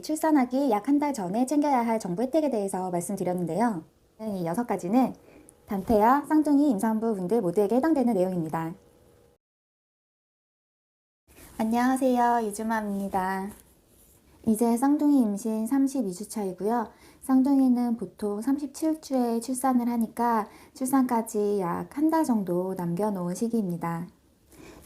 출산하기 약 한 달 전에 챙겨야 할 정부 혜택에 대해서 말씀드렸는데요. 이 6가지는 단태아, 쌍둥이 임산부 분들 모두에게 해당되는 내용입니다. 안녕하세요. 이주맘입니다. 이제 쌍둥이 임신 32주 차이고요. 쌍둥이는 보통 37주에 출산을 하니까 출산까지 약 한 달 정도 남겨놓은 시기입니다.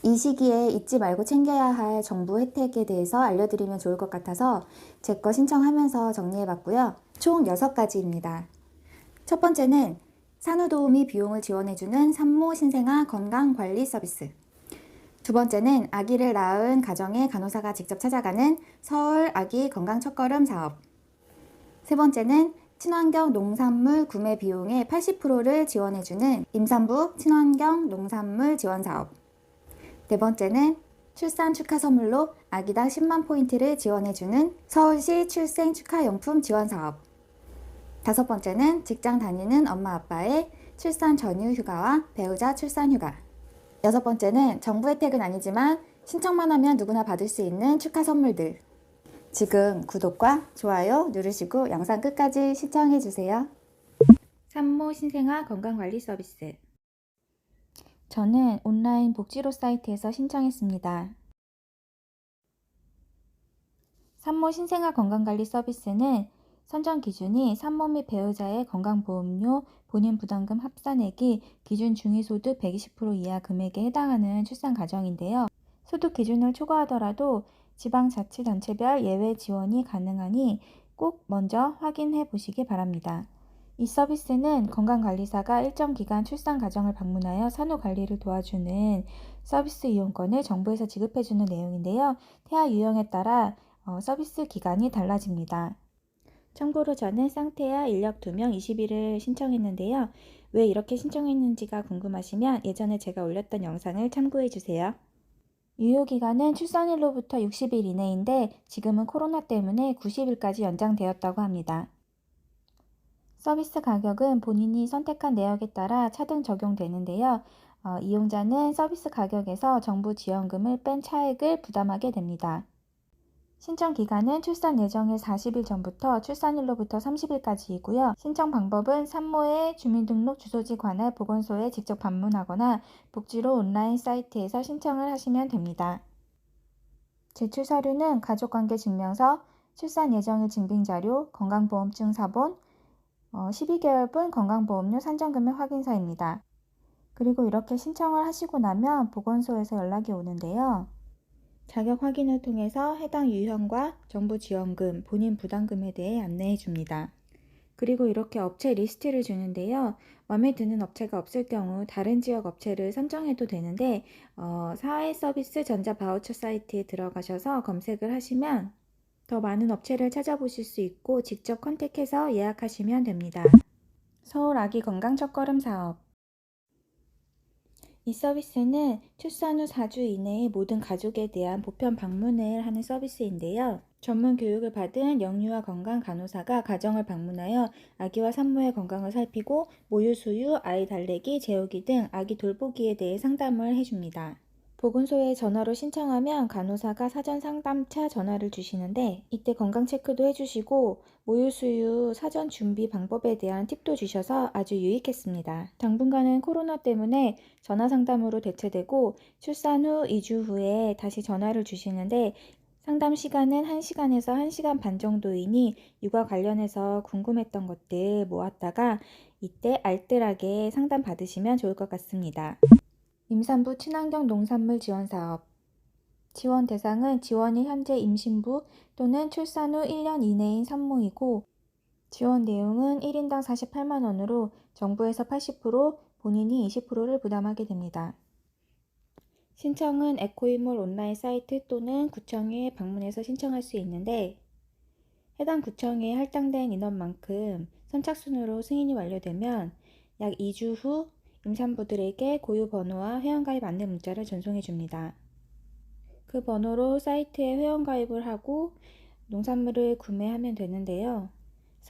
이 시기에 잊지 말고 챙겨야 할 정부 혜택에 대해서 알려드리면 좋을 것 같아서 제 거 신청하면서 정리해봤고요. 총 6가지입니다. 첫 번째는 산후도우미 비용을 지원해주는 산모 신생아 건강관리 서비스. 두 번째는 아기를 낳은 가정의 간호사가 직접 찾아가는 서울 아기 건강 첫걸음 사업. 세 번째는 친환경 농산물 구매 비용의 80%를 지원해주는 임산부 친환경 농산물 지원 사업. 네 번째는 출산 축하 선물로 아기당 10만 포인트를 지원해주는 서울시 출생 축하용품 지원 사업. 다섯 번째는 직장 다니는 엄마 아빠의 출산 전유 휴가와 배우자 출산 휴가. 여섯 번째는 정부 혜택은 아니지만 신청만 하면 누구나 받을 수 있는 축하 선물들. 지금 구독과 좋아요 누르시고 영상 끝까지 시청해주세요. 산모 신생아 건강관리 서비스. 저는 온라인 복지로 사이트에서 신청했습니다. 산모 신생아 건강관리 서비스는 선정 기준이 산모 및 배우자의 건강보험료, 본인 부담금 합산액이 기준 중위소득 120% 이하 금액에 해당하는 출산 가정인데요. 소득 기준을 초과하더라도 지방자치단체별 예외 지원이 가능하니 꼭 먼저 확인해 보시기 바랍니다. 이 서비스는 건강관리사가 일정 기간 출산 가정을 방문하여 산후관리를 도와주는 서비스 이용권을 정부에서 지급해주는 내용인데요. 태아 유형에 따라 서비스 기간이 달라집니다. 참고로 저는 쌍태아 인력 2명 20일을 신청했는데요. 왜 이렇게 신청했는지가 궁금하시면 예전에 제가 올렸던 영상을 참고해주세요. 유효기간은 출산일로부터 60일 이내인데 지금은 코로나 때문에 90일까지 연장되었다고 합니다. 서비스 가격은 본인이 선택한 내역에 따라 차등 적용되는데요. 이용자는 서비스 가격에서 정부 지원금을 뺀 차액을 부담하게 됩니다. 신청 기간은 출산 예정일 40일 전부터 출산일로부터 30일까지이고요. 신청 방법은 산모의 주민등록 주소지 관할 보건소에 직접 방문하거나 복지로 온라인 사이트에서 신청을 하시면 됩니다. 제출 서류는 가족관계 증명서, 출산 예정일 증빙자료, 건강보험증 사본, 12개월분 건강보험료 산정금액 확인서입니다. 그리고 이렇게 신청을 하시고 나면 보건소에서 연락이 오는데요. 자격 확인을 통해서 해당 유형과 정부 지원금, 본인 부담금에 대해 안내해 줍니다. 그리고 이렇게 업체 리스트를 주는데요. 마음에 드는 업체가 없을 경우 다른 지역 업체를 선정해도 되는데 사회서비스 전자바우처 사이트에 들어가셔서 검색을 하시면 더 많은 업체를 찾아보실 수 있고 직접 컨택해서 예약하시면 됩니다. 서울 아기 건강 첫걸음 사업. 이 서비스는 출산 후 4주 이내에 모든 가족에 대한 보편 방문을 하는 서비스인데요. 전문 교육을 받은 영유아 건강 간호사가 가정을 방문하여 아기와 산모의 건강을 살피고 모유 수유, 아이 달래기, 재우기 등 아기 돌보기에 대해 상담을 해줍니다. 보건소에 전화로 신청하면 간호사가 사전 상담차 전화를 주시는데 이때 건강 체크도 해주시고 모유 수유 사전 준비 방법에 대한 팁도 주셔서 아주 유익했습니다. 당분간은 코로나 때문에 전화 상담으로 대체되고 출산 후 2주 후에 다시 전화를 주시는데 상담 시간은 1시간에서 1시간 반 정도이니 육아 관련해서 궁금했던 것들 모았다가 이때 알뜰하게 상담 받으시면 좋을 것 같습니다. 임산부 친환경 농산물 지원 사업. 지원 대상은 지원이 현재 임신부 또는 출산 후 1년 이내인 산모이고 지원 내용은 1인당 48만 원으로 정부에서 80%, 본인이 20%를 부담하게 됩니다. 신청은 에코이몰 온라인 사이트 또는 구청에 방문해서 신청할 수 있는데 해당 구청에 할당된 인원만큼 선착순으로 승인이 완료되면 약 2주 후 임산부들에게 고유 번호와 회원가입 안내 문자를 전송해 줍니다. 그 번호로 사이트에 회원가입을 하고 농산물을 구매하면 되는데요.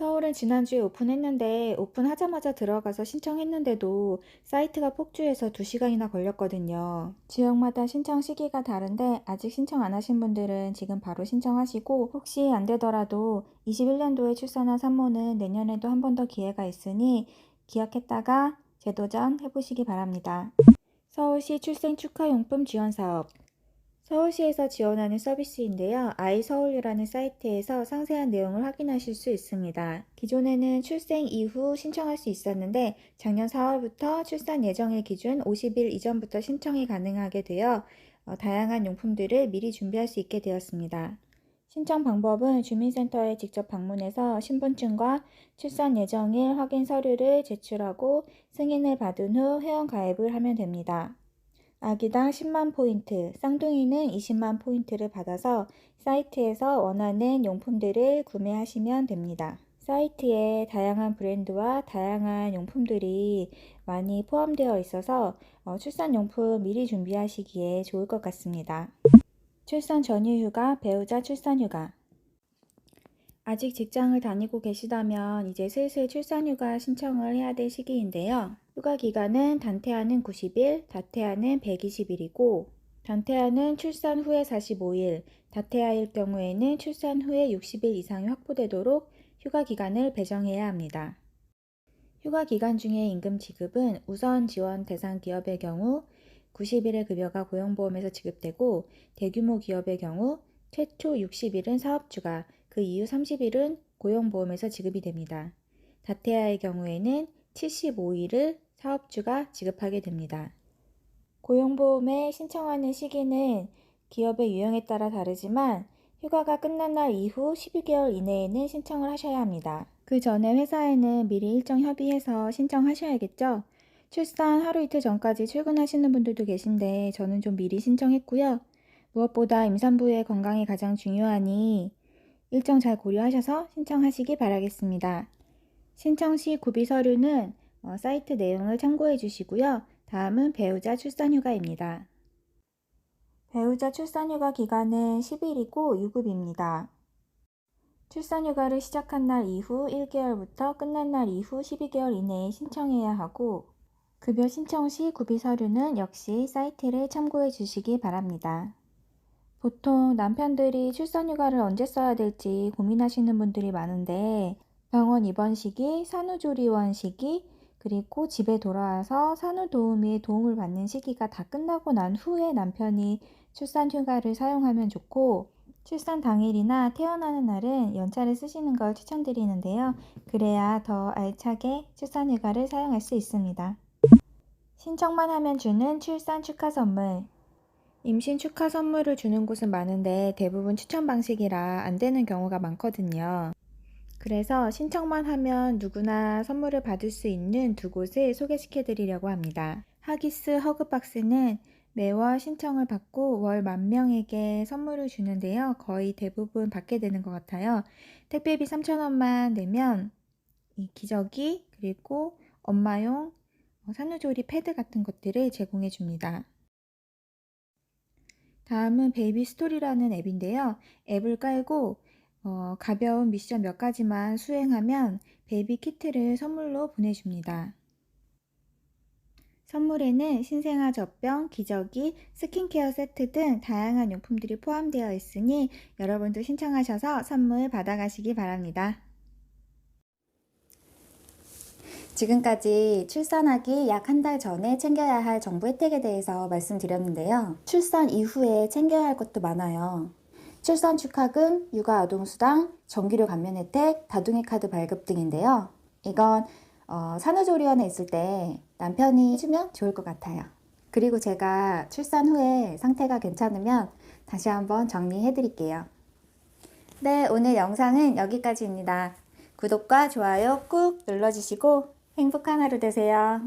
서울은 지난주에 오픈했는데 오픈하자마자 들어가서 신청했는데도 사이트가 폭주해서 2시간이나 걸렸거든요. 지역마다 신청 시기가 다른데 아직 신청 안 하신 분들은 지금 바로 신청하시고, 혹시 안 되더라도 21년도에 출산한 산모는 내년에도 한 번 더 기회가 있으니 기억했다가 재도전 해보시기 바랍니다. 서울시 출생 축하용품 지원 사업. 서울시에서 지원하는 서비스인데요. 아이서울유라는 사이트에서 상세한 내용을 확인하실 수 있습니다. 기존에는 출생 이후 신청할 수 있었는데 작년 4월부터 출산 예정일 기준 50일 이전부터 신청이 가능하게 되어 다양한 용품들을 미리 준비할 수 있게 되었습니다. 신청 방법은 주민센터에 직접 방문해서 신분증과 출산 예정일 확인 서류를 제출하고 승인을 받은 후 회원가입을 하면 됩니다. 아기당 10만 포인트, 쌍둥이는 20만 포인트를 받아서 사이트에서 원하는 용품들을 구매하시면 됩니다. 사이트에 다양한 브랜드와 다양한 용품들이 많이 포함되어 있어서 출산용품 미리 준비하시기에 좋을 것 같습니다. 출산 전휴휴가, 배우자 출산휴가. 아직 직장을 다니고 계시다면 이제 슬슬 출산휴가 신청을 해야 될 시기인데요. 휴가 기간은 단태아는 90일, 다태아는 120일이고, 단태아는 출산 후에 45일, 다태아일 경우에는 출산 후에 60일 이상이 확보되도록 휴가 기간을 배정해야 합니다. 휴가 기간 중에 임금 지급은 우선 지원 대상 기업의 경우 90일의 급여가 고용보험에서 지급되고, 대규모 기업의 경우 최초 60일은 사업주가, 그 이후 30일은 고용보험에서 지급이 됩니다. 다태아의 경우에는 75일을 사업주가 지급하게 됩니다. 고용보험에 신청하는 시기는 기업의 유형에 따라 다르지만 휴가가 끝난 날 이후 12개월 이내에는 신청을 하셔야 합니다. 그 전에 회사에는 미리 일정 협의해서 신청하셔야겠죠? 출산 하루 이틀 전까지 출근하시는 분들도 계신데 저는 좀 미리 신청했고요. 무엇보다 임산부의 건강이 가장 중요하니 일정 잘 고려하셔서 신청하시기 바라겠습니다. 신청 시 구비 서류는 사이트 내용을 참고해 주시고요. 다음은 배우자 출산휴가입니다. 배우자 출산휴가 기간은 10일이고 유급입니다. 출산휴가를 시작한 날 이후 1개월부터 끝난 날 이후 12개월 이내에 신청해야 하고, 급여 신청 시 구비 서류는 역시 사이트를 참고해 주시기 바랍니다. 보통 남편들이 출산휴가를 언제 써야 될지 고민하시는 분들이 많은데, 병원 입원 시기, 산후조리원 시기, 그리고 집에 돌아와서 산후도우미의 도움을 받는 시기가 다 끝나고 난 후에 남편이 출산휴가를 사용하면 좋고, 출산 당일이나 태어나는 날은 연차를 쓰시는 걸 추천드리는데요. 그래야 더 알차게 출산휴가를 사용할 수 있습니다. 신청만 하면 주는 출산 축하 선물. 임신 축하 선물을 주는 곳은 많은데 대부분 추천 방식이라 안 되는 경우가 많거든요. 그래서 신청만 하면 누구나 선물을 받을 수 있는 두 곳을 소개시켜 드리려고 합니다. 하기스 허그박스는 매월 신청을 받고 월 10,000명에게 선물을 주는데요. 거의 대부분 받게 되는 것 같아요. 택배비 3,000원만 내면 이 기저귀 그리고 엄마용 산후조리 패드 같은 것들을 제공해 줍니다. 다음은 베이비 스토리라는 앱인데요. 앱을 깔고 가벼운 미션 몇 가지만 수행하면 베이비 키트를 선물로 보내줍니다. 선물에는 신생아 젖병, 기저귀, 스킨케어 세트 등 다양한 용품들이 포함되어 있으니 여러분도 신청하셔서 선물 받아가시기 바랍니다. 지금까지 출산하기 약 한 달 전에 챙겨야 할 정부 혜택에 대해서 말씀드렸는데요. 출산 이후에 챙겨야 할 것도 많아요. 출산 축하금, 육아아동수당, 정기료 감면 혜택, 다둥이 카드 발급 등인데요. 이건 산후조리원에 있을 때 남편이 해주면 좋을 것 같아요. 그리고 제가 출산 후에 상태가 괜찮으면 다시 한번 정리해 드릴게요. 네, 오늘 영상은 여기까지입니다. 구독과 좋아요 꾹 눌러주시고 행복한 하루 되세요.